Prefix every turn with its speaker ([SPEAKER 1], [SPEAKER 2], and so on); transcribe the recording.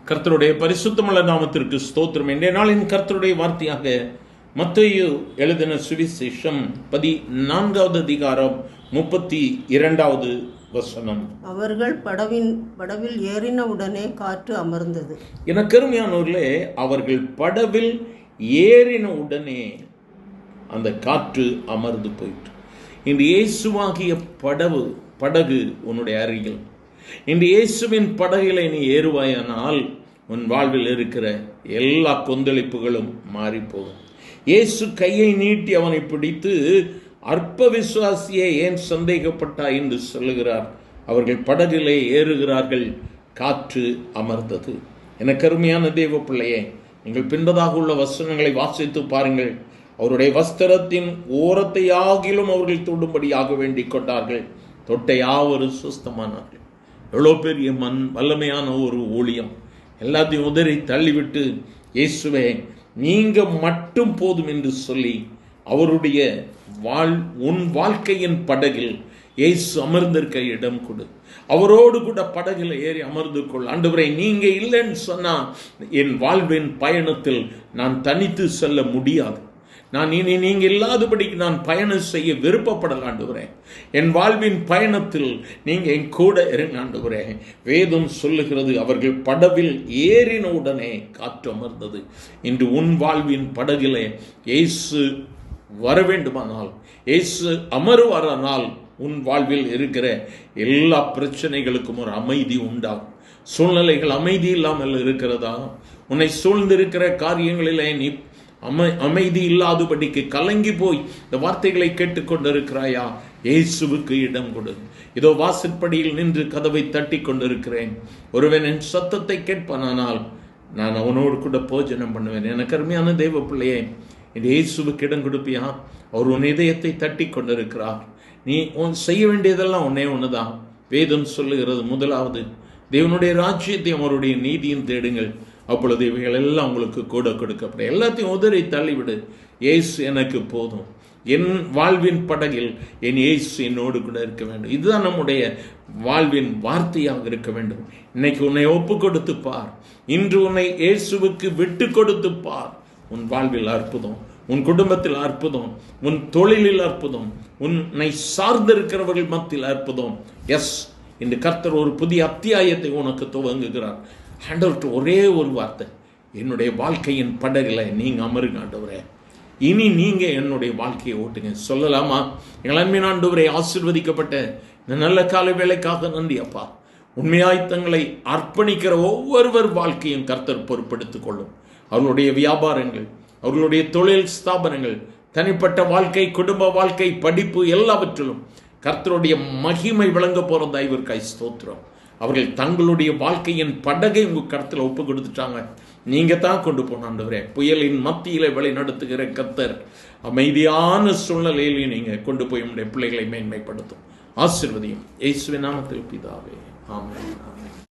[SPEAKER 1] கர்த்தருடைய பரிசுத்தமுள்ள நாமத்திற்கு ஸ்தோத்திரம். இன்றைய நாளின் கர்த்தருடைய வார்த்தையாக மத்தேயு எழுதின சுவிசேஷம் 14வது அதிகாரம் 32வது வசனம்.
[SPEAKER 2] அவர்கள் படவில் ஏறின உடனே காற்று அமர்ந்தது.
[SPEAKER 1] எனக்கு அருமையானவர்களே, அவர்கள் படவில் ஏறின உடனே அந்த காற்று அமர்ந்து போயிற்று. இன்று இயேசுவாகிய படகு உன்னுடைய அருகில். இன்று இயேசுவின் படகில நீ ஏறுவாயானால் உன் வாழ்வில் இருக்கிற எல்லா கொந்தளிப்புகளும் மாறி போகும். இயேசு கையை நீட்டி அவனை பிடித்து, அற்ப விசுவாசியே ஏன் சந்தேகப்பட்டாய் என்று சொல்லுகிறார். அவர்கள் படகிலே ஏறுகிறார்கள், காற்று அமர்ந்தது. எனக்கு அருமையான தேவ பிள்ளையே, நீங்கள் பின்பதாக உள்ள வசனங்களை வாசித்து பாருங்கள். அவருடைய வஸ்திரத்தின் ஓரத்தை ஆகிலும் அவர்கள் தொடும்படியாக வேண்டிக் கொண்டார்கள். தொட்டை யாவரும் சுஸ்தமானார்கள். எவ்வளோ பெரிய வல்லமையான ஒரு ஊழியம். எல்லாத்தையும் உதறி தள்ளிவிட்டு, இயேசுவே நீங்க மட்டும் போதும் என்று சொல்லி அவருடைய உன் வாழ்க்கையின் படகில் இயேசு அமர்ந்திருக்க இடம் கொடு. அவரோடு கூட படகில் ஏறி அமர்ந்து கொள். ஆண்டவரே, நீங்க இல்லைன்னு சொன்னா என் வாழ்வின் பயணத்தில் நான் தனித்து செல்ல முடியாது. நான் இனி நீங்க இல்லாதபடிக்கு நான் பயணம் செய்ய விருப்பப்படல ஆண்டவரே. என் வாழ்வின் பயணத்தில் நீங்க என் கூட இருங்க ஆண்டவரே. வேதம் சொல்லுகிறது, அவர்கள் படவில் ஏறின உடனே காற்று அமர்ந்தது. இன்று உன் வாழ்வின் படகிலே இயேசு வர வேண்டுமானால், இயேசு அமருவாரானால் உன் வாழ்வில் இருக்கிற எல்லா பிரச்சனைகளுக்கும் ஒரு அமைதி உண்டாகும். சூழ்நிலைகள் அமைதி இல்லாமல் இருக்கிறதா? உன்னை சூழ்ந்திருக்கிற காரியங்களிலே நீ அமைதி இல்லாதபடிக்கு கலங்கி போய் இந்த வார்த்தைகளை கேட்டுக்கொண்டிருக்கிறாயா? இயேசுவுக்கு இடம் கொடு. இதோ வாசற்படியில் நின்று கதவை தட்டி கொண்டிருக்கிறேன். ஒருவன் என் சத்தத்தை கேட்பானால் நான் அவனோடு கூட போஜனம் பண்ணுவேன். எனக்கு அருமையான தேவ பிள்ளையே, இந்த இயேசுவுக்கு இடம் கொடுப்பியா? அவர் உன் இதயத்தை தட்டி கொண்டிருக்கிறார். நீ செய்ய வேண்டியதெல்லாம் ஒன்றுதான். வேதம் சொல்லுகிறது, முதலாவது தேவனுடைய ராஜ்யத்தையும் அவருடைய நீதியும் தேடுங்கள், அப்பொழுது இவைகள் எல்லாம் உங்களுக்கு கூட கொடுக்கப்படும். எல்லாத்தையும் உதறி தள்ளிவிடு. இயேசு எனக்கு போதும். என் வாழ்வின் படகில் என் இயேசு என்னோடு கூட இருக்க வேண்டும். இதுதான் நம்முடைய வாழ்வின் வார்த்தையாக இருக்க வேண்டும். இன்னைக்கு உன்னை ஒப்பு கொடுத்து பார். இன்று உன்னை இயேசுவுக்கு விட்டு கொடுத்து பார். உன் வாழ்வில் அற்புதம், உன் குடும்பத்தில் அற்புதம், உன் தொழிலில் அற்புதம், உன்னை சார்ந்திருக்கிறவர்கள் மத்தியில் அற்புதம். எஸ், இந்த கர்த்தர் ஒரு புதிய அத்தியாயத்தை உனக்கு துவங்குகிறார். ஆண்டவர்கிட்ட ஒரே ஒரு வார்த்தை, என்னுடைய வாழ்க்கையின் படகுல நீங்க அமருங்க ஆண்டவரே. இனி நீங்க என்னுடைய வாழ்க்கையை ஓட்டுங்க. சொல்லலாமா? எங்கள் அன்பின் ஆண்டவரே, ஆசீர்வதிக்கப்பட்ட இந்த நல்ல காலை வேளைக்காக நன்றி அப்பா. உண்மையாய் தங்களை அர்ப்பணிக்கிற ஒவ்வொருவர் வாழ்க்கையும் கர்த்தர் பொறுப்படுத்திக் கொள்ளும். அவர்களுடைய வியாபாரங்கள், அவர்களுடைய தொழில் ஸ்தாபனங்கள், தனிப்பட்ட வாழ்க்கை, குடும்ப வாழ்க்கை, படிப்பு எல்லாவற்றிலும் கர்த்தருடைய மகிமை விளங்க போறதா இவருக்காய் ஸ்தோத்திரம். அவர்கள் தங்களுடைய வாழ்க்கையின் படகை உங்க கருத்தில் ஒப்பு கொடுத்துட்டாங்க. நீங்க தான் கொண்டு போன ஆண்டவரே. புயலின் மத்தியில வழி நடத்துகிற கர்த்தர் அமைதியான சூழ்நிலையிலே நீங்க கொண்டு போய் உங்களுடைய பிள்ளைகளை மேன்மைப்படுத்தும். ஆசீர்வதியும். இயேசுவின் நாமத்தில் பிதாவே, ஆமென்.